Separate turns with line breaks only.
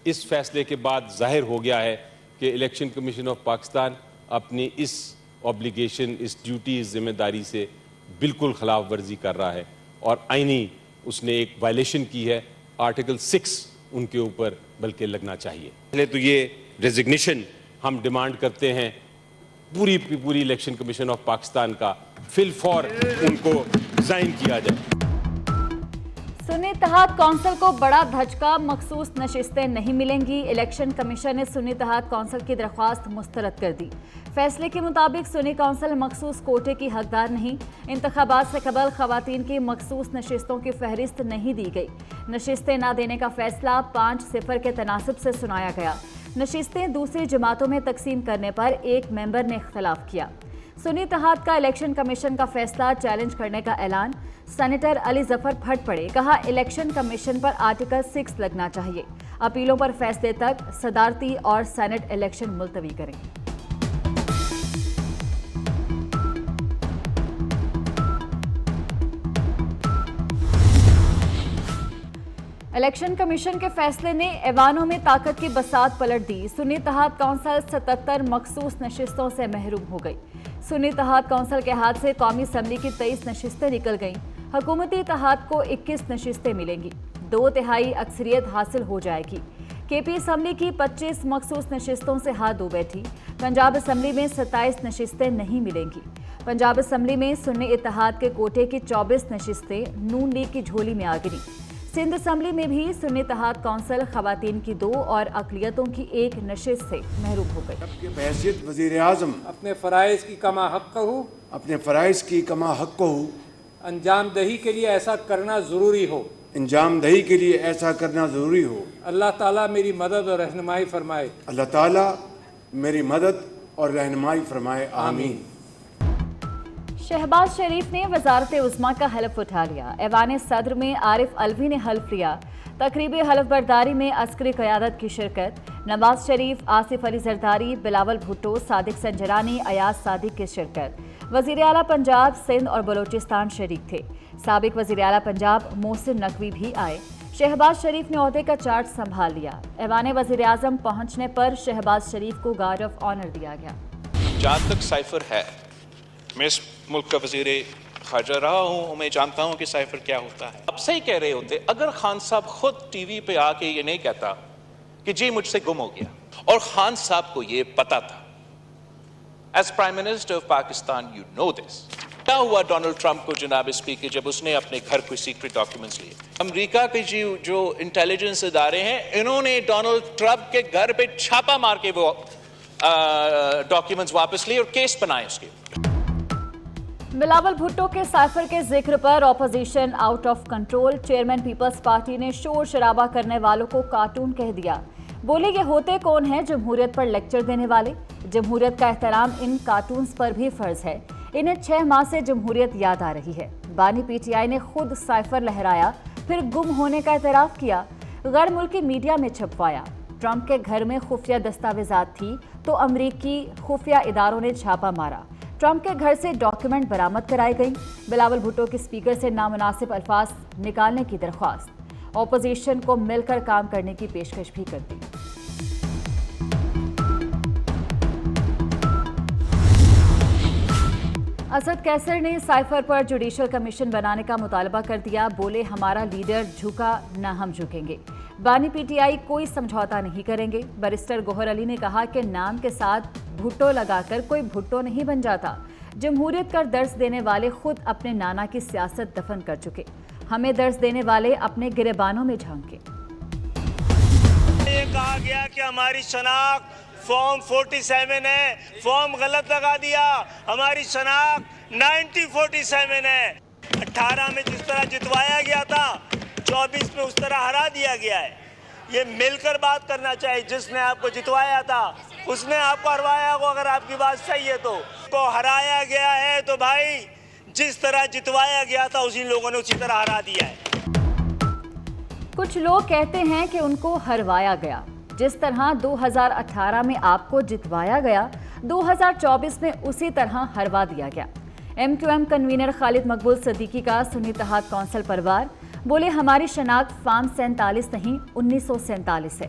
اس فیصلے کے بعد ظاہر ہو گیا ہے کہ الیکشن کمیشن آف پاکستان اپنی اس اوبلیگیشن، اس ڈیوٹی، اس ذمہ داری سے بالکل خلاف ورزی کر رہا ہے اور آئینی اس نے ایک وائلیشن کی ہے۔ آرٹیکل 6 ان کے اوپر بلکہ لگنا چاہیے۔ پہلے تو یہ ریزگنیشن ہم ڈیمانڈ کرتے ہیں پوری الیکشن کمیشن آف پاکستان کا، فی الفور ان کو ریزائن کیا جائے۔
سنی اتحاد کونسل کو بڑا دھچکا، مخصوص نشستیں نہیں ملیں گی۔ الیکشن کمیشن نے سنی اتحاد کونسل کی درخواست مسترد کر دی۔ فیصلے کے مطابق سنی کونسل مخصوص کوٹے کی حقدار نہیں۔ انتخابات سے قبل خواتین کی مخصوص نشستوں کی فہرست نہیں دی گئی۔ نشستیں نہ دینے کا فیصلہ 5-0 کے تناسب سے سنایا گیا۔ نشستیں دوسری جماعتوں میں تقسیم کرنے پر ایک ممبر نے اختلاف کیا۔ سنی اتحاد کا الیکشن کمیشن کا فیصلہ چیلنج کرنے کا اعلان۔ سینیٹر علی ظفر پھٹ پڑے، کہا الیکشن کمیشن پر آرٹیکل 6 لگنا چاہیے۔ اپیلوں پر فیصلے تک صدارتی اور سینٹ الیکشن ملتوی کریں۔ الیکشن کمیشن کے فیصلے نے ایوانوں میں طاقت کی بساط پلٹ دی۔ سنی اتحاد کونسل 77 مخصوص نشستوں سے محروم ہو گئی۔ سنی اتحاد کونسل کے ہاتھ سے قومی اسمبلی کی 23 نشستیں نکل گئیں۔ حکومتی اتحاد کو 21 نشستیں ملیں گی، 2/3 اکثریت حاصل ہو جائے گی۔ کے پی اسمبلی کی 25 مخصوص نشستوں سے ہاتھ دھو بیٹھی۔ پنجاب اسمبلی میں 27 نشستیں نہیں ملیں گی۔ پنجاب اسمبلی میں سنی اتحاد کے کوٹے کی 24 نشستیں نون لیگ کی جھولی میں آ گریں۔ سندھ اسمبلی میں بھی سنی اتحاد کونسل خواتین کی 2 اور اقلیتوں کی 1 نشست سے محروم ہو گئی۔
بحیثیت وزیر اعظم
اپنے فرائض کی
کما حق کو
انجام دہی کے لیے ایسا کرنا ضروری ہو۔ اللہ تعالیٰ میری مدد اور رہنمائی فرمائے۔
اللہ تعالیٰ میری مدد اور رہنمائی فرمائے، آمین۔
شہباز شریف نے وزارت عظمیٰ کا حلف اٹھا لیا۔ ایوان صدر میں عارف علوی نے حلف لیا۔ تقریبی حلف برداری میں عسکری قیادت کی شرکت۔ نواز شریف، آصف علی زرداری، بلاول بھٹو، صادق سنجرانی، ایاز صادق کی شرکت۔ وزیر اعلیٰ پنجاب، سندھ اور بلوچستان شریک تھے۔ سابق وزیر اعلیٰ پنجاب محسن نقوی بھی آئے۔ شہباز شریف نے عہدے کا چارج سنبھال لیا۔ ایوان وزیر اعظم پہنچنے پر شہباز شریف کو گارڈ آف آنر دیا گیا۔
جہاں تک سائفر ہے، میں اس ملک کا وزیر خارجہ رہا ہوں، میں جانتا ہوں کہ سائفر کیا ہوتا ہے۔ اب صحیح کہہ رہے ہوتے اگر خان صاحب خود ٹی وی پہ آ کے یہ نہیں کہتا کہ جی مجھ سے گم ہو گیا، اور خان صاحب کو یہ پتا تھا۔ As prime minister of Pakistan you know this. کیا ہوا ڈونلڈ ٹرمپ کو جناب اسپیکر جب اس نے اپنے گھر کوئی سیکرٹ ڈاکیومنٹس لیے؟ امریکہ کے جو انٹیلیجنس ادارے ہیں انہوں نے ڈونلڈ ٹرمپ کے گھر پہ چھاپا مار کے وہ ڈاکیومنٹس واپس لیے اور کیس بنائے اس کے۔
بلاول بھٹو کے سائفر کے ذکر پر opposition out of control. Chairman Peoples Party نے شور شرابہ کرنے والوں کو کارٹون کہہ دیا۔ بولے یہ ہوتے کون ہیں جمہوریت پر لیکچر دینے والے؟ جمہوریت کا احترام ان کارٹونز پر بھی فرض ہے۔ انہیں 6 ماہ سے جمہوریت یاد آ رہی ہے۔ بانی پی ٹی آئی نے خود سائفر لہرایا، پھر گم ہونے کا اعتراف کیا، غیر ملکی میڈیا میں چھپوایا۔ ٹرمپ کے گھر میں خفیہ دستاویزات تھی تو امریکی خفیہ اداروں نے چھاپا مارا۔ ٹرمپ کے گھر سے ڈاکیومنٹ برآمد کرائی گئی۔ بلاول بھٹو کے اسپیکر سے نامناسب الفاظ نکالنے کی درخواست۔ اپوزیشن کو مل کر کام کرنے کی پیشکش بھی کر دی۔ اسد کیسر نے سائفر پر جوڈیشل کمیشن بنانے کا مطالبہ کر دیا۔ بولے ہمارا لیڈر جھکا نہ ہم جھکیں گے۔ بانی پی ٹی آئی کوئی سمجھوتا نہیں کریں گے۔ بیرسٹر گوہر علی نے کہا کہ نام کے ساتھ بھٹو لگا کر کوئی بھٹو نہیں بن جاتا۔ جمہوریت کا درس دینے والے خود اپنے نانا کی سیاست دفن کر چکے، ہمیں درس دینے والے اپنے گریبانوں میں جھانکے۔
یہ کہا گیا کہ ہماری شناخت فارم 47 ہے، فارم غلط لگا دیا۔ ہماری شناخت 1947 ہے۔ 18 میں جس طرح جتوایا گیا تھا 24 میں اس طرح ہرا دیا گیا ہے۔ یہ مل کر بات کرنا چاہیے۔ جس نے آپ کو جتوایا تھا اس نے آپ کو ہروایا ہو، اگر آپ کی بات صحیح ہے تو کو ہرایا گیا ہے تو بھائی جس طرح جتوایا گیا تھا اسی لوگوں نے اسی طرح ہرا دیا ہے۔
کچھ لوگ کہتے ہیں کہ ان کو ہروایا گیا، جس طرح 2018 میں آپ کو جتوایا گیا 2024 میں اسی طرح ہروا دیا گیا۔ ایم کیو ایم کنوینر خالد مقبول صدیقی کا سنی اتحاد کونسل پر وار۔ بولے ہماری شناخت فارم 47 نہیں 1947 ہے۔